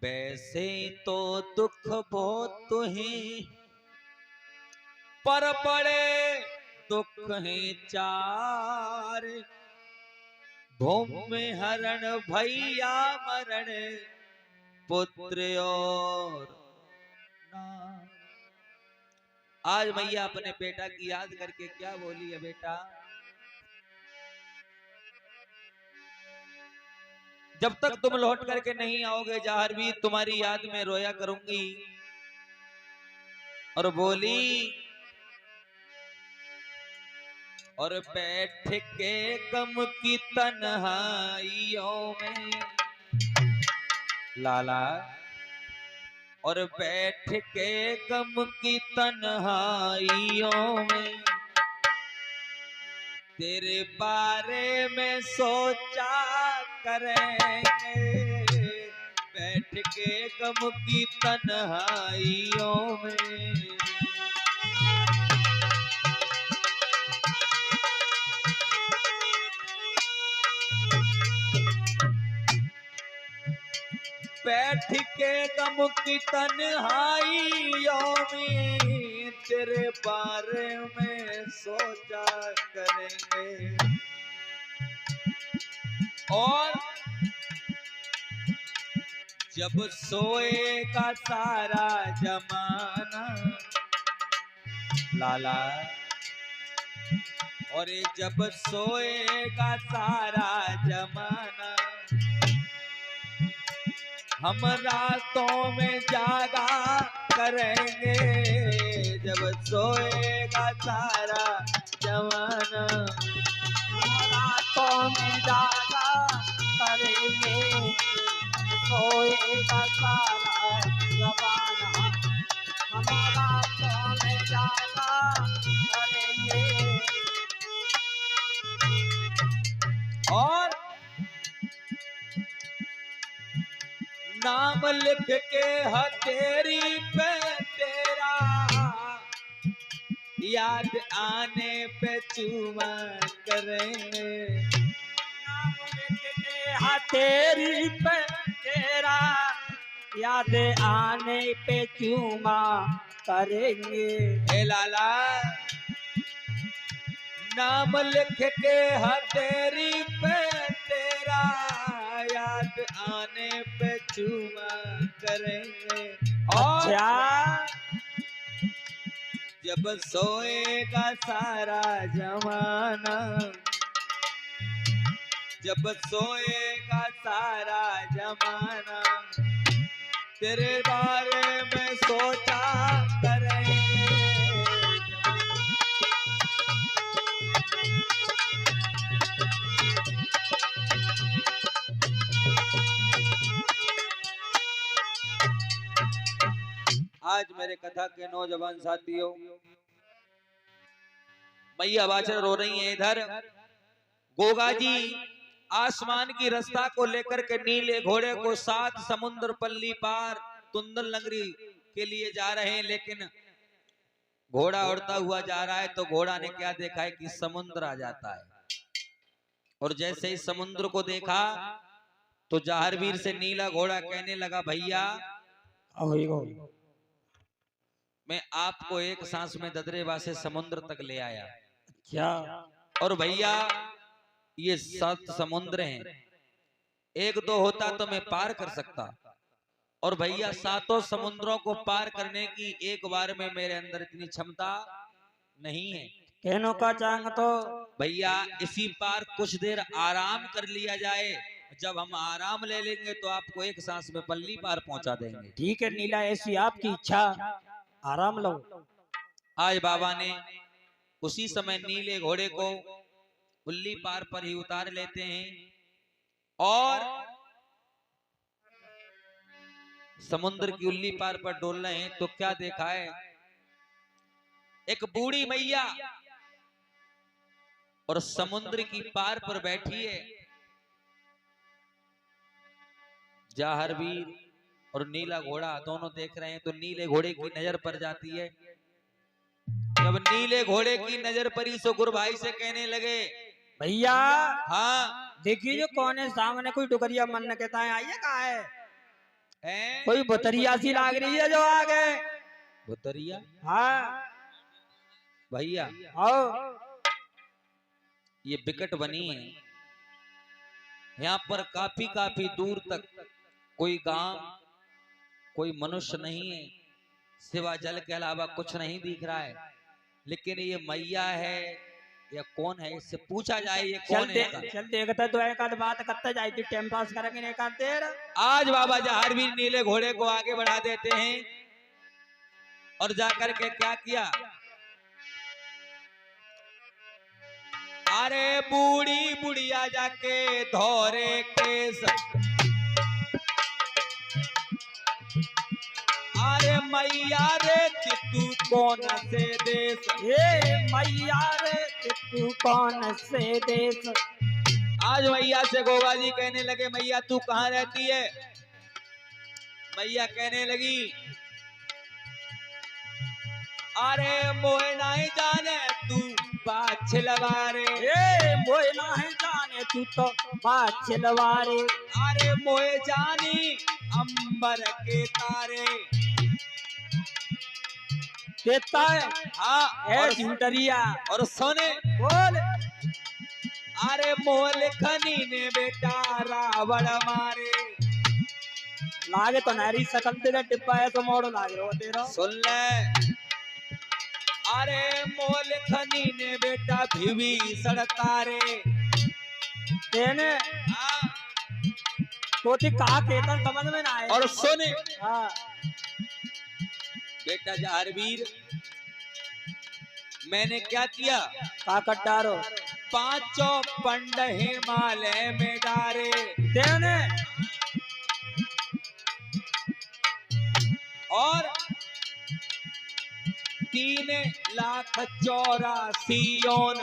वैसे तो दुख बहुत तुही पर पड़े दुख है चार। भूमि हरण भैया मरण पुत्र और नाम। आज मैया अपने बेटा की याद करके क्या बोली है बेटा? जब तक तुम लौट करके नहीं आओगे जाहरवीर तुम्हारी याद में रोया करूंगी। और बोली और बैठ के गम की तन्हाइयों में लाला, और बैठ के गम की तन्हाइयों में तेरे बारे में सोचा करेंगे। बैठ के गम की तन्हाइयों में बैठ के गम की तन्हाइयों में तेरे बारे में सोचा करेंगे। और जब सोएगा सारा जमाना लाला, और जब सोएगा सारा जमाना हम रातों में जागा करेंगे। जब सोएगा सारा जमाना हम रातों में जागा करेंगे। सोएगा सारा जमाना हम रातों में जागा करेंगे। और नाम लिख के हथेली पे तेरा याद आने पे चूमा करेंगे। नाम लिख के हथेली पे तेरा याद आने पे चूमा करेंगे। हे लाला नाम लिख के हथेली पे तेरा याद आने पे चूमा करेंगे। और जब सोएगा सारा जमाना, जब सोएगा सारा जमाना तेरे बारे में सोचा करेंगे। आज मेरे कथा के नौजवान साथियों, मैया बाचर रो रही है। इधर गोगा जी आसमान की रास्ता को लेकर के नीले घोड़े को 7 समुद्र पल्ली पार तुंदल नगरी के लिए जा रहे हैं, लेकिन घोड़ा उड़ता हुआ जा रहा है तो घोड़ा ने क्या देखा है कि समुद्र आ जाता है। और जैसे ही समुद्र को देखा तो जाहरवीर से नीला घोड़ा कहने लगा भैया मैं आपको एक सांस में ददरेवा से समुद्र तक ले आया। क्या? और भैया ये 7 समुद्र हैं, एक दो होता तो मैं पार कर सकता, और भैया 7 समुद्रों को पार करने की एक बार में मेरे अंदर इतनी क्षमता नहीं है। कहनो का चांग तो भैया इसी पार कुछ देर आराम कर लिया जाए, जब हम आराम ले लेंगे तो आपको एक सांस में पल्ली पार पहुंचा देंगे। ठीक है नीला, ऐसी आपकी इच्छा, आराम लो। आज बाबा ने उसी समय नीले घोड़े को उल्ली पार पर ही उतार लेते हैं और समुद्र की उल्ली पार पर डोल रहे हैं तो क्या देखा है, एक बूढ़ी मैया और समुद्र की पार पर बैठी है। जाहरवीर और नीला घोड़ा दोनों देख रहे हैं तो नीले घोड़े की नजर पड़ जाती है। जब नीले घोड़े की नजर पड़ी तो गुरु भाई से कहने लगे भैया हाँ देखिए जो कौन है सामने, कोई डुगरिया मन कहता है, आइए कहा है। हैं? कोई बुतरिया सी लाग रही है जो आगे। बुतरिया? हाँ भैया आओ। ये विकट बनी है, यहाँ पर काफी दूर तक कोई गांव, कोई मनुष्य नहीं है, सिवा जल के अलावा कुछ नहीं दिख रहा है। लेकिन ये मैया है या कौन है, इससे पूछा जाए ये कौन है। चल देखता तो एक आध बात करता जाए तो टाइम पास करेंगे नहीं करते। आज बाबा जहारवीर नीले घोड़े को आगे बढ़ा देते हैं और जाकर के क्या किया, अरे बूढ़ी बुढ़िया जाके धोरे केस, अरे मैया रे तू कौन से देश, ये मैया रे तू कौन से देश। आज मैया से गोगा जी कहने लगे मैया तू कहाँ रहती है। मैया कहने लगी अरे मोए नहीं जाने तू बाछलवारे, ए मोए नहीं जाने तू तो बाछलवारे, अरे मोए जानी अंबर के तारे। देता है हाँ ए झूठरिया और सोने बोल। अरे मोल खनी ने बेटा रावण मारे, लागे तो नारी सकल तेरा टिप्पा है तो मोड़ लाग रहा तेरा। सुन ले, अरे मोल खनी ने बेटा भिवी सड़कारे तेने हाँ। तो थी कहा केतन समझ में ना आए। और सुन हाँ बेटा जहारवीर मैंने क्या किया, का कट्टारो पांचों पंड हिमालय में डारे, तेने और 3,84,000 योन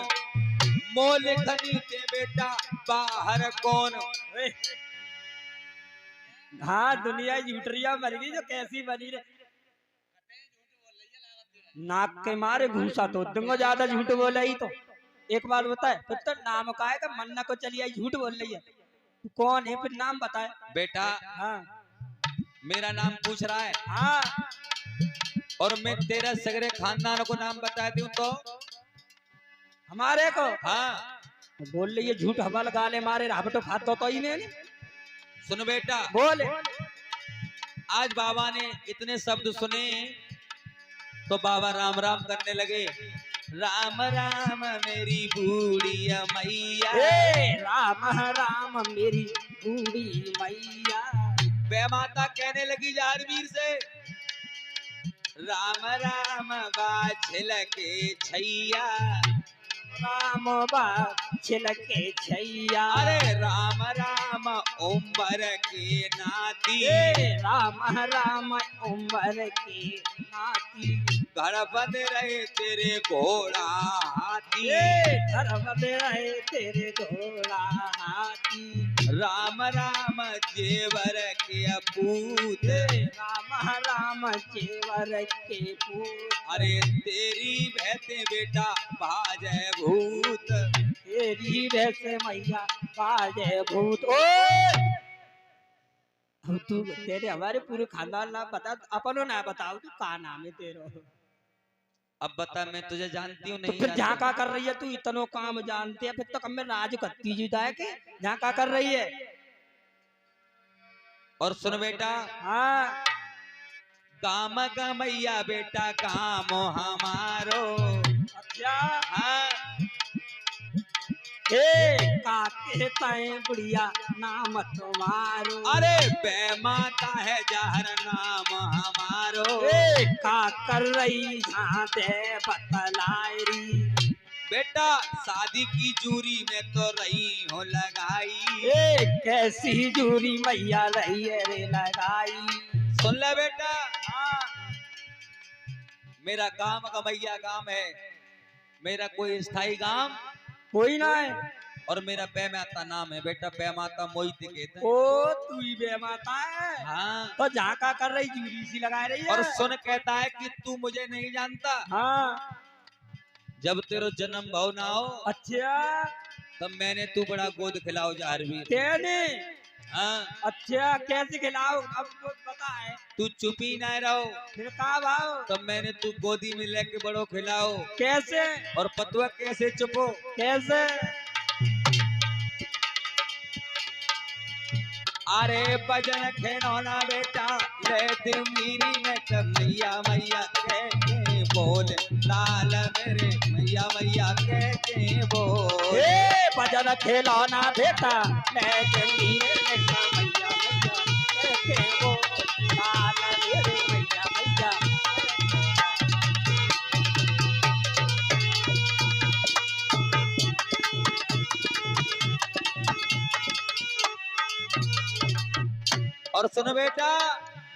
मोल खनी थे बेटा बाहर कौन। हाँ दुनिया झूठरिया मर गई जो कैसी बनी रे। नाक के मारे घूसा तो दूंगा ज्यादा झूठ बोला ही तो। एक बात बताए फिर तो नाम का है का मन्ना को चली आई झूठ बोल रही है। तू कौन है फिर नाम बताए। बेटा हाँ मेरा नाम पूछ रहा है हाँ और मैं तेरा सगरे खानदान को नाम बता दूं तो हमारे को हाँ बोल रही है झूठ हवा लगा ले मारे राह तो खात तो ही नहीं। सुन बेटा बोल आज बाबा ने इतने शब्द सुने तो बाबा राम राम करने लगे। राम राम मेरी बूढ़ी मैया, राम राम मेरी बूढ़ी मैया। वे माता कहने लगी जहारवीर से राम राम बाछल के छैया, राम बाछल के छैया। अरे राम राम उम्र के नाती, राम राम उम्र के नाती। घर बंद रहे तेरे घोड़ा हाथी, घर बंद रहे तेरे घोड़ा हाथी। राम राम जेवर के पूत, राम राम जेवर के पूत। अरे तेरी बहते बेटा बाजे भूत, तेरी वैसे मैया बाजे भूत। ओ तू तेरे हमारे पूरे खानदान ना बता अपनो ना बताओ तू का नाम है तेरा। अब बता मैं तुझे जानती हूँ तो नहीं फिर जानती? जहाँ का कर रही है तू इतनो काम जानते है फिर तो कम में राज करती जुदा है के जहाँ का कर रही है। और सुन बेटा हाँ काम गमैया बेटा काम हमारो। अच्छा हाँ काके ताए बुढ़िया नाम तुम्हारो। अरे बे माता है जहर नाम हमारो। का कर रही जहाँ ते बतलायरी। बेटा शादी की जूरी में तो रही हो लगाई। कैसी जूरी मैया रही है रे लगाई। सुन ले बेटा मेरा काम गमैया काम है, मेरा कोई स्थायी काम कोई ना है और मेरा पे माता नाम है बेटा। पे माता मोहित कहते हैं। ओ तू ही बे माता है। हाँ तो जहाँ का कर रही जूरी सी लगा रही है। और सुन कहता है कि तू मुझे नहीं जानता। हाँ जब तेरा जन्म भाव ना हो अच्छा तब मैंने तू बड़ा गोद खिलाओ जहारवीर। तेने हाँ अच्छा कैसे खिलाओ अब तो पता है। तू चुपी ना रहो, फिर कहा भाव तब मैंने तू गोदी में लेके बड़ो खिलाओ, कैसे और पतवा कैसे चुपो। कैसे अरे भजन खिलौना बेटा ले दिल मीरी में कर मैया मैया कह के बोल, लाल मेरे मैया मैया कह के बोल। ए भजन खिलौना बेटा मैं जमीरे में का मैया मैया के वो लाल मेरे मैया मैया। और सुन बेटा,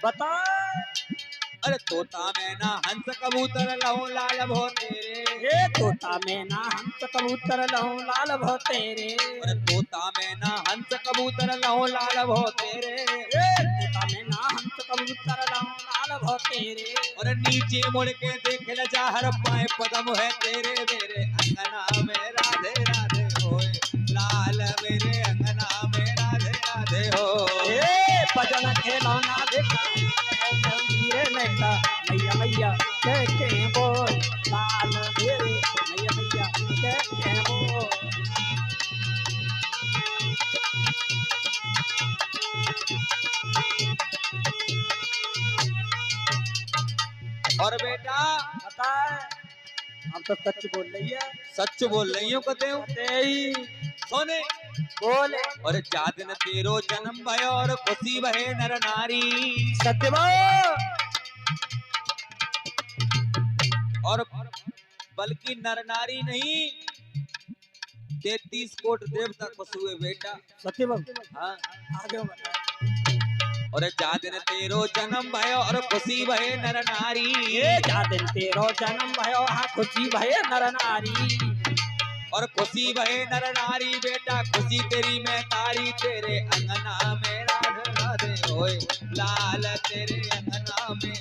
बता अरे तोता मैना हंस कबूतर लहू लाल भो तेरे, ए तोता में ना हंस कबूतर लहू लाल भो तेरे। अरे तोता मैना हंस कबूतर लहू लाल भो तेरे, ए तोता में ना हंस कबूतर लहू लाल भो तेरे। और नीचे मुड़ के देख ल जा हर पाए पदम है तेरे, मेरे अंगना में राधे राधे होए, लाल मेरे अंगना में राधे राधे हो। ए भजन खिलौना देखा जमीरे में का मैया मैया कह के बोल, लाल मेरे मैया मैया कह के बोल। और बेटा बता हम तो सच बोल रही है। सच बोल रही हूँ कहते हूँ तेई सोने। बोल और जादिन तेरो जन्म भयो और खुशी बहे नर नारी, सत्य बोल। और बल्कि नर नारी नहीं 33 कोट देवता खुश हुए बेटा। सत्य बोल हाँ आगे बता। और जादिन तेरो जन्म भयो और खुशी बहे नर नारी, ए जा दिन तेरो जन्म भयो हाँ खुशी भये नर नारी। और खुशी बहे नर नारी बेटा खुशी तेरी मैं तारी, तेरे अंगना में राधे राधे होए, लाल तेरे अंगना में।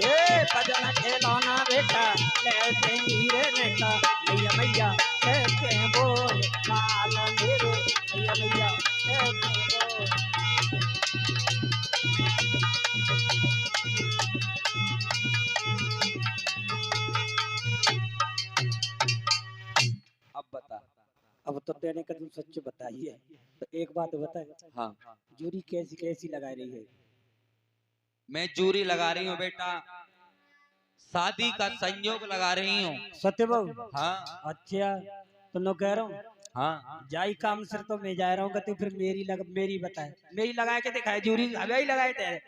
ए भजन खिलौना बेटा ले जमीरे में का मैया मैया कह के बोल, लाल मेरे मैया मैया कह के बोल। अब बता। अब तो तेने का तुम सच बताई है, तो एक बात बता हाँ जूरी कैसी कैसी लगा रही है। मैं जूरी लगा रही हूँ बेटा, शादी का संयोग लगा रही हूँ। सत्य बाबू हाँ अच्छा तो नो कह रहा हूँ हाँ जाई काम सिर तो मैं जा रहा हूँ तो फिर मेरी बताए मेरी लगा के दिखाए जूरी हमें ही लगाए तेरे।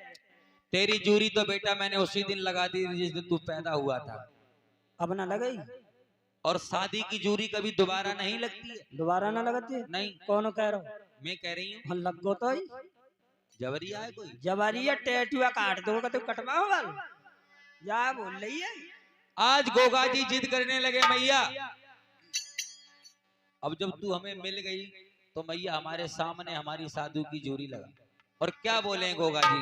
तेरी जूरी तो बेटा मैंने उसी दिन लगा दी जिस दिन तू पैदा हुआ था, अब ना लगाई और शादी की जूरी कभी दोबारा नहीं लगती है। दोबारा ना लगाती है। नहीं कौन कह रहा हूँ मैं कह रही हूँ हम लग गो तो ही जबरिया है कोई। जवारी है टेटुआ काट दो तो कटवा होगा या बोल रही है। आज गोगा जी जिद करने लगे मैया, अब जब तू हमें मिल गई तो मैया हमारे सामने हमारी साधु की जूरी लगा। और क्या बोले गोगा जी,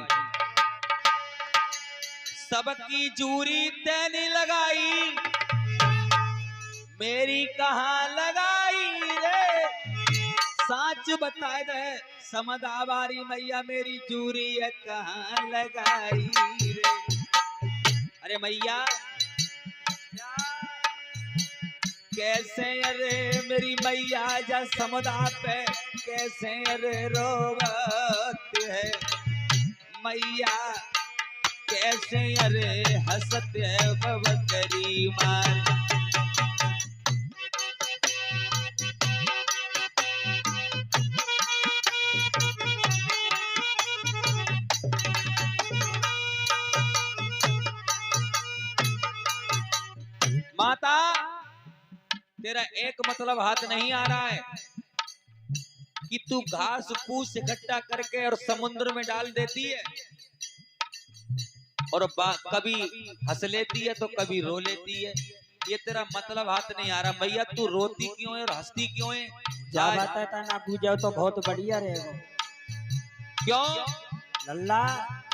सबकी जूरी तैने लगाई मेरी कहाँ लगाई रे, साच बताए दे समदावारी मैया मेरी जूरी है कहाँ लगाई रे। अरे मैया कैसे अरे मेरी मैया जा समुदा पे कैसे अरे रोवत है मैया, कैसे अरे हंसत है बबकरी मार। माता तेरा एक मतलब हाथ नहीं आ रहा है कि तू घास फूस इकट्ठा करके और समुद्र में डाल देती है और कभी हंस लेती है तो कभी रो लेती है। ये तेरा मतलब हाथ नहीं आ रहा मैया, तू रोती क्यों है और हंसती क्यों है? जा बात है ना पूछो तो बहुत बढ़िया रहेगा। क्यों लल्ला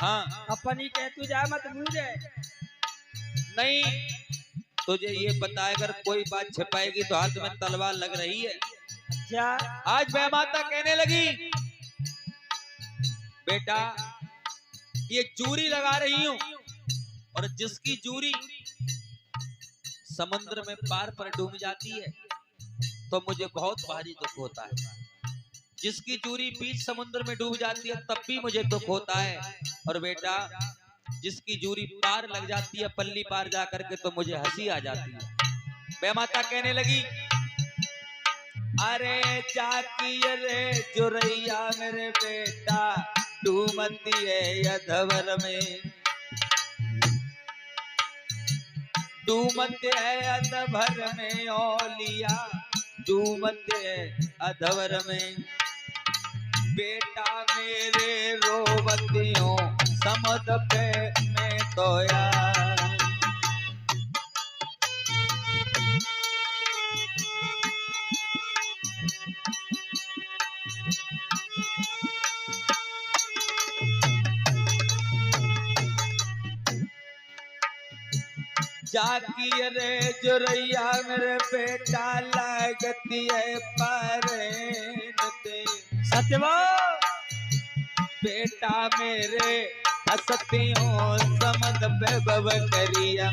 हाँ अपनी कह तू जा मत बूझे। नहीं तुझे ये बताए अगर कोई बात छिपाएगी तो हाथ में तलवार लग रही है। अच्छा आज वह माता कहने लगी बेटा ये जूरी लगा रही हूं, और जिसकी जूरी समुद्र में पार पर डूब जाती है तो मुझे बहुत भारी दुख होता है। जिसकी जूरी बीच समुद्र में डूब जाती है तब भी मुझे दुख होता है। और बेटा जिसकी जूरी पार लग जाती है पल्ली पार जा करके तो मुझे हंसी आ जाती है। वे माता कहने लगी, अरे चाकी रे जुरैया मेरे बेटा डूमती है अधवर में, डूमते है अधवर में ओलिया, डूमते है अधवर में। बेटा मेरे रोवतियों समुद्र पे मैं तो यार। जाकी रे जुरैया मेरे बेटा लगती है परनते, सत्यवा बेटा मेरे हंसतियों समद पे बब करिया।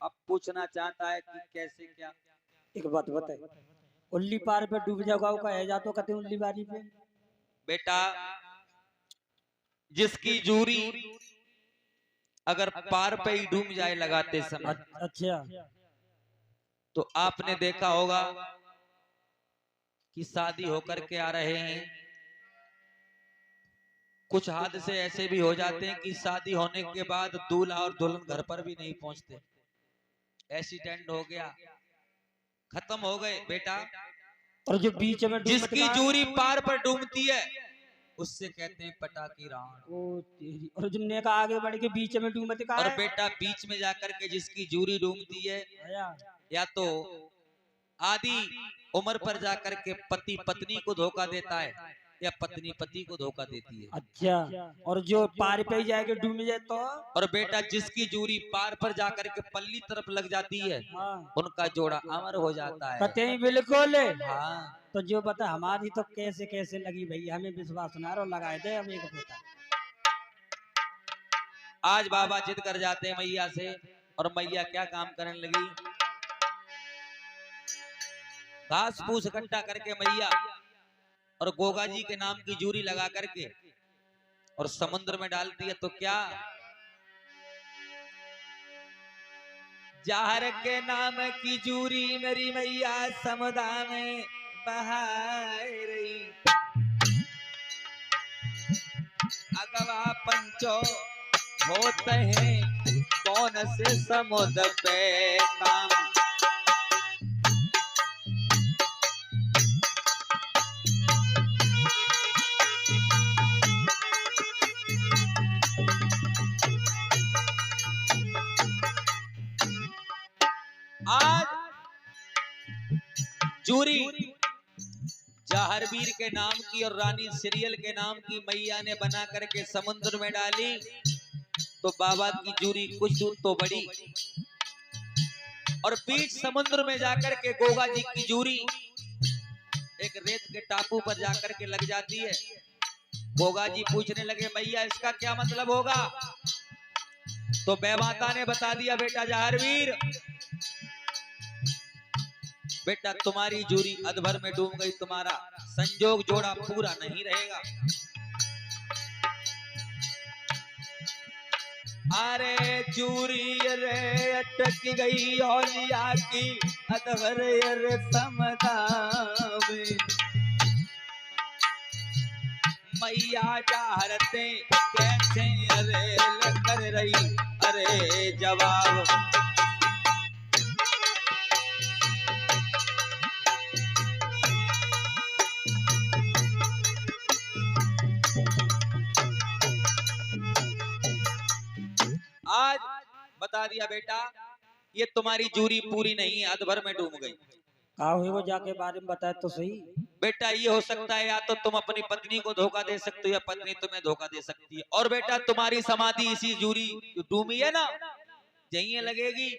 अब पूछना चाहता है कि कैसे क्या। एक बात बताए, उल्ली पार पे डूब जाओगा का है जा तो कहते उल्ली बारी पे। बेटा जिसकी जूरी अगर पार पे ही डूब जाए लगाते समय, अच्छा तो आपने देखा होगा कि शादी होकर के आ रहे हैं, कुछ हादसे ऐसे भी हो जाते हैं कि शादी होने के बाद दूल्हा और दुल्हन घर पर भी नहीं पहुंचते, एक्सीडेंट हो गया, खत्म हो गए। बेटा और जो बीच में जिसकी जूरी पार पर डूबती है उससे कहते हैं पटाकी राण। ओ तेरी, और जिनने का आगे बढ़ के बीच में डूबते का और है। बेटा बीच में जाकर के जिसकी जूरी डूबती है या तो आदि उम्र पर जाकर के पति पत्नी को धोखा देता है या पत्नी पति को धोखा देती है। अच्छा, और जो पार पे ही जाके डूब जाए तो। और बेटा जिसकी जूरी पार पर जाकर के पल्ली तरफ लग जाती है उनका जोड़ा अमर हो जाता है। कहते हैं बिल्कुल। हाँ तो जो बता हमारी तो कैसे कैसे लगी भैया, हमें विश्वास ना रो लगाए दे हमें एक बता। आज बाबा जिद कर जाते हैं मैया से, और मैया क्या काम करने लगी, घास फूस इकट्ठा करके मैया और गोगा जी के नाम की जूरी लगा करके और समुद्र में डालती है। तो क्या जहर के नाम की जूरी मेरी मैया समुद्र में बहा रही, अगवा पंचो होते हैं कौन से समुद्र पे काम। आज जूरी जहरवीर के नाम की और रानी सीरियल के नाम की मैया ने बना करके समुद्र में डाली, तो बाबा की जूरी कुछ दूर तो बढ़ी और बीच समुद्र में जाकर के गोगा जी की जूरी एक रेत के टापू पर जाकर के लग जाती है। गोगा जी पूछने लगे मैया इसका क्या मतलब होगा, तो बेमाता ने बता दिया बेटा जहरवीर, बेटा तुम्हारी जूरी अधभर में डूब गई, तुम्हारा संजोग जोड़ा पूरा नहीं रहेगा। अरे जूरी रे अटक गई औलिया की अधभर रे समदा में, मैया चाहते कैसे अरे कर रही अरे जवाब। आज बता दिया बेटा ये तुम्हारी जूरी पूरी नहीं है, अधभर में डूब गई। कहा हुई वो जाके बारे में बताए तो सही। बेटा ये हो सकता है या तो तुम अपनी पत्नी को धोखा दे सकते हो या पत्नी तुम्हें धोखा दे सकती है। और बेटा तुम्हारी समाधि इसी जूरी डूमी है ना, यहीं लगेगी।